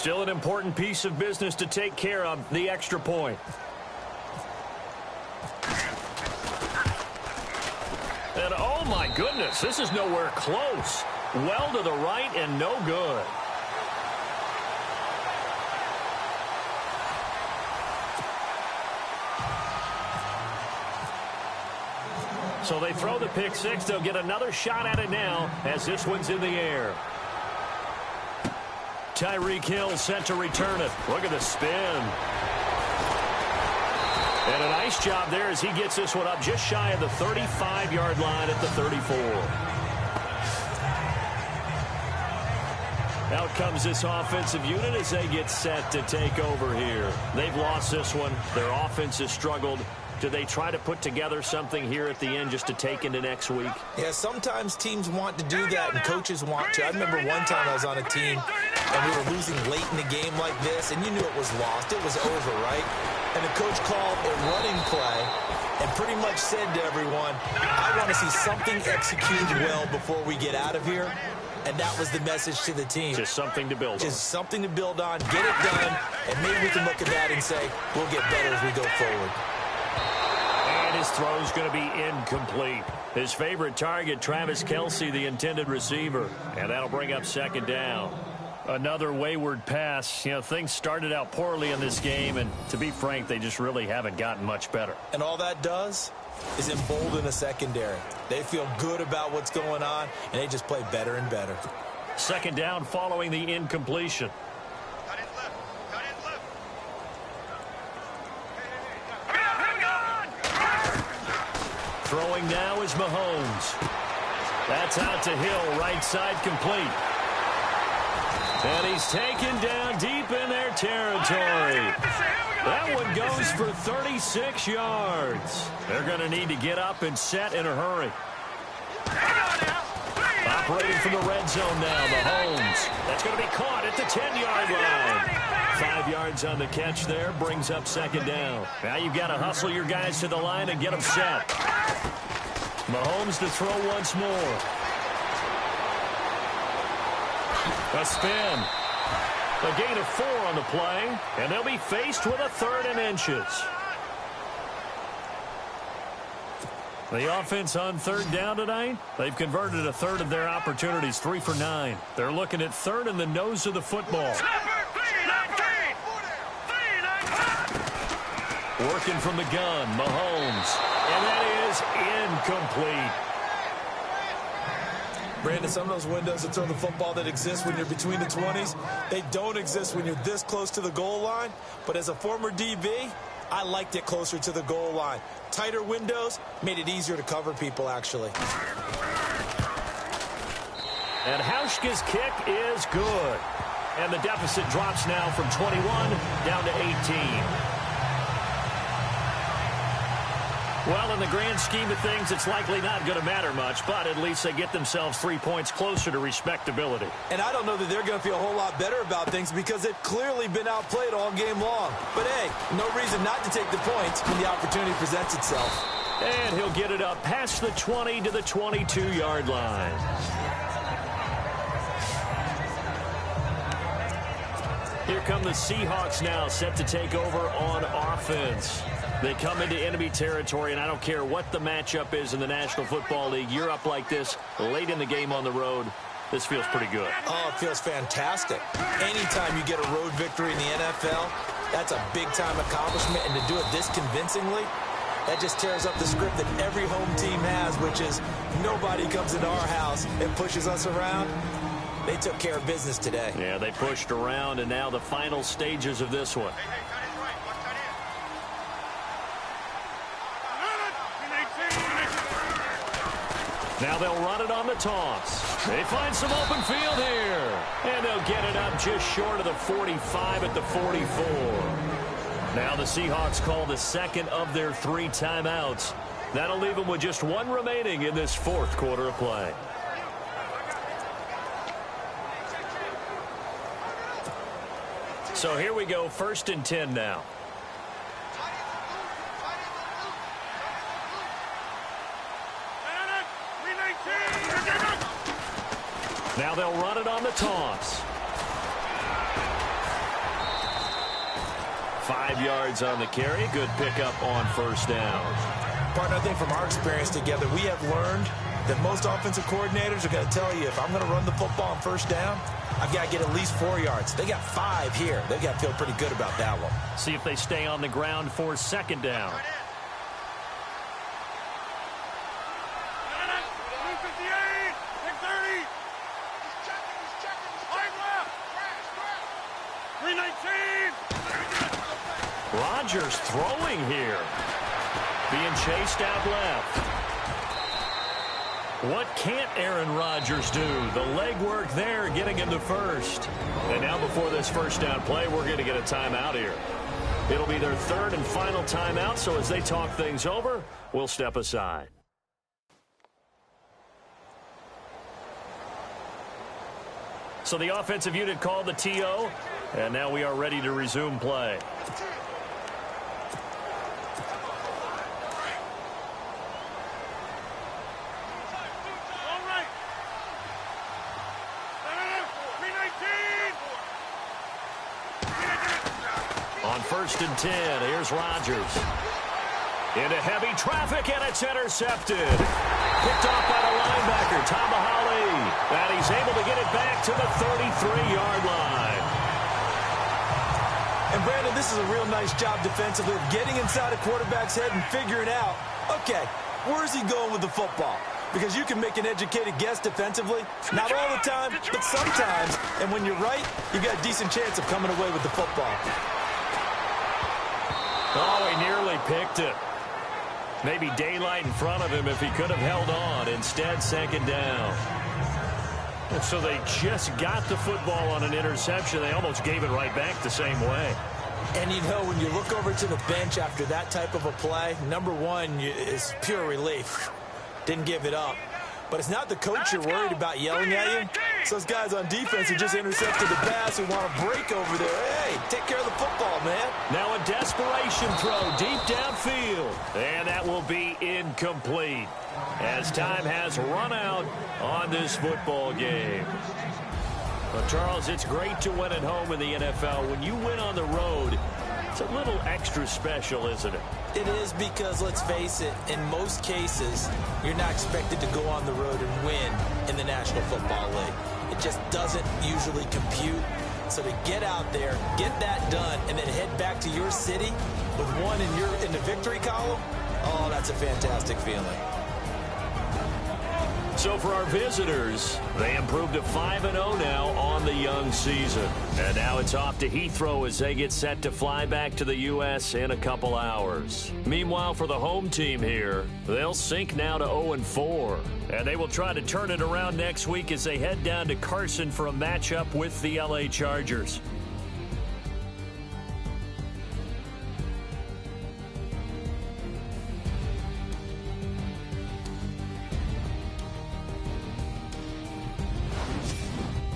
Still an important piece of business to take care of, the extra point. And oh my goodness, this is nowhere close. Well to the right and no good. So they throw the pick six. They'll get another shot at it now as this one's in the air. Tyreek Hill set to return it. Look at the spin. And a nice job there as he gets this one up just shy of the 35-yard line at the 34. Out comes this offensive unit as they get set to take over here. They've lost this one. Their offense has struggled. Do they try to put together something here at the end just to take into next week? Yeah, sometimes teams want to do that and coaches want to. I remember one time I was on a team and we were losing late in the game like this, and you knew it was lost. It was over, right? And the coach called a running play and pretty much said to everyone, I want to see something executed well before we get out of here. And that was the message to the team. Just something to build on. Just something to build on, get it done, and maybe we can look at that and say, we'll get better as we go forward. And his throw's going to be incomplete. His favorite target, Travis Kelce, the intended receiver. And that'll bring up second down. Another wayward pass. You know, things started out poorly in this game, and to be frank, they just really haven't gotten much better. And all that does is embolden a secondary. They feel good about what's going on, and they just play better and better. Second down following the incompletion. Throwing now is Mahomes. That's out to Hill, right side complete. And he's taken down deep in their territory. That one goes for 36 yards. They're going to need to get up and set in a hurry. Operating from the red zone now, Mahomes. That's going to be caught at the 10-yard line. 5 yards on the catch there, brings up second down. Now you've got to hustle your guys to the line and get them set. Mahomes to throw once more. A spin. A gain of 4 on the play, and they'll be faced with a 3rd and inches. The offense on 3rd down tonight, they've converted a third of their opportunities, 3 for 9. They're looking at 3rd in the nose of the football. Working from the gun, Mahomes. And that is incomplete. Brandon, some of those windows to throw the football that exist when you're between the 20s, they don't exist when you're this close to the goal line. But as a former DB, I liked it closer to the goal line. Tighter windows made it easier to cover people, actually. And Hauschka's kick is good. And the deficit drops now from 21 down to 18. Well, in the grand scheme of things, it's likely not going to matter much, but at least they get themselves 3 points closer to respectability. And I don't know that they're going to feel a whole lot better about things because they've clearly been outplayed all game long. But, hey, no reason not to take the points when the opportunity presents itself. And he'll get it up past the 20 to the 22-yard line. Here come the Seahawks now, set to take over on offense. They come into enemy territory, and I don't care what the matchup is in the National Football League. You're up like this late in the game on the road. This feels pretty good. Oh, it feels fantastic. Anytime you get a road victory in the NFL, that's a big-time accomplishment. And to do it this convincingly, that just tears up the script that every home team has, which is nobody comes into our house and pushes us around. They took care of business today. Yeah, they pushed around, and now the final stages of this one. Now they'll run it on the toss. They find some open field here. And they'll get it up just short of the 45 at the 44. Now the Seahawks call the second of their 3 timeouts. That'll leave them with just 1 remaining in this 4th quarter of play. So here we go, 1st and 10 now. Now they'll run it on the toss. 5 yards on the carry. Good pickup on first down. Partner, I think from our experience together, we have learned that most offensive coordinators are going to tell you, if I'm going to run the football on first down, I've got to get at least 4 yards. They got 5 here. They've got to feel pretty good about that one. See if they stay on the ground for second down. Rodgers throwing here. Being chased out left. What can't Aaron Rodgers do? The legwork there getting him to first. And now before this first down play, we're going to get a timeout here. It'll be their third and final timeout, so as they talk things over, we'll step aside. So the offensive unit called the TO, and now we are ready to resume play. On 1st and 10, here's Rodgers. Into heavy traffic, and it's intercepted. Picked off by the linebacker, Tamahali. And he's able to get it back to the 33-yard line. And, Brandon, this is a real nice job defensively of getting inside a quarterback's head and figuring out, okay, where is he going with the football? Because you can make an educated guess defensively. Not all the time, but sometimes. And when you're right, you got a decent chance of coming away with the football. Oh, he nearly picked it. Maybe daylight in front of him if he could have held on. Instead, second down. And so they just got the football on an interception. They almost gave it right back the same way. And, you know, when you look over to the bench after that type of a play, number one is pure relief. Didn't give it up. But it's not the coach you're worried about yelling at you. It's those guys on defense who just intercepted the pass who want to break over there. Hey, take care of the football, man. Now a desperation throw deep downfield. And that will be incomplete as time has run out on this football game. Well, Charles, it's great to win at home in the NFL. When you win on the road, it's a little extra special, isn't it? It is because, let's face it, in most cases, you're not expected to go on the road and win in the National Football League. It just doesn't usually compute. So to get out there, get that done, and then head back to your city with one in the victory column, oh, that's a fantastic feeling. So for our visitors, they improved to 5-0 now on the young season. And now it's off to Heathrow as they get set to fly back to the U.S. in a couple hours. Meanwhile, for the home team here, they'll sink now to 0-4. And they will try to turn it around next week as they head down to Carson for a matchup with the L.A. Chargers.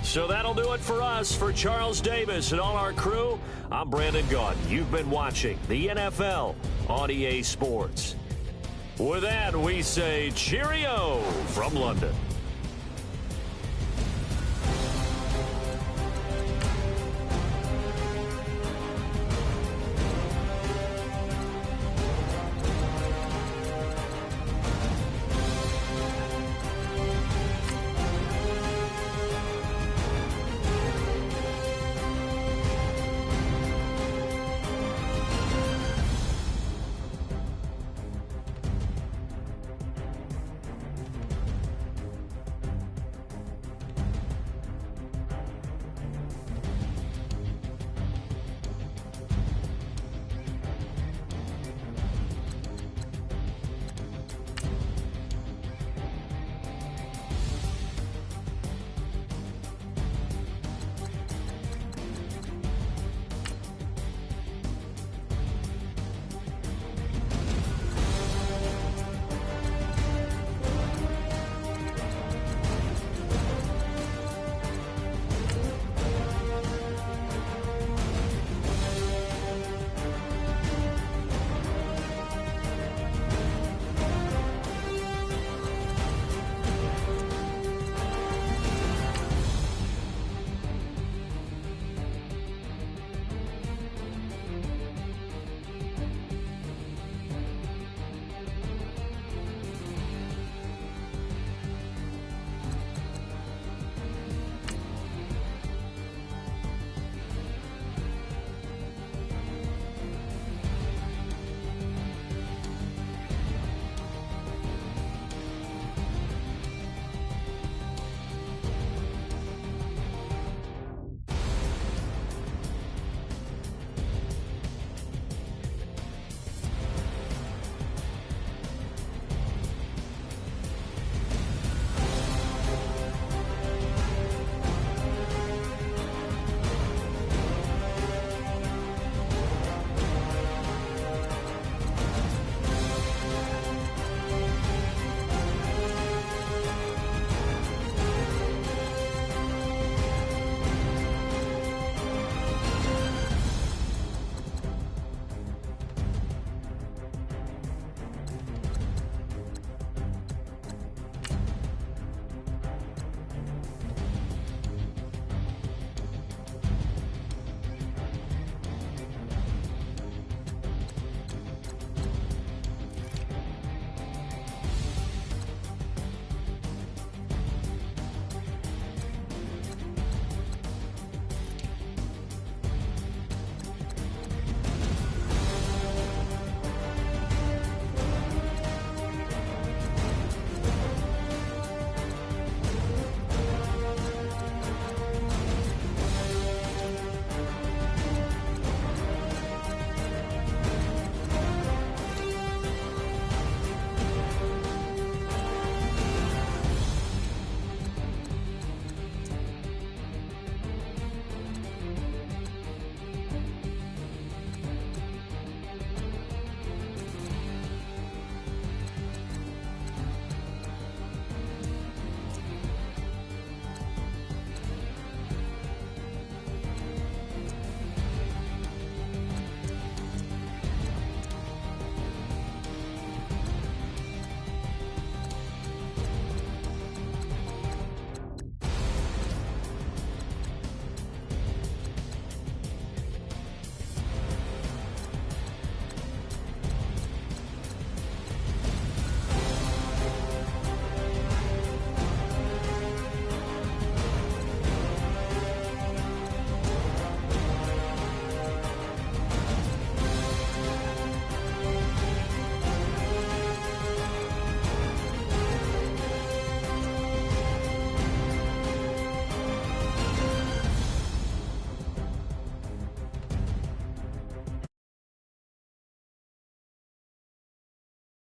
So that'll do it for us. For Charles Davis and all our crew, I'm Brandon Gaudin. You've been watching the NFL on EA Sports. With that, we say cheerio from London.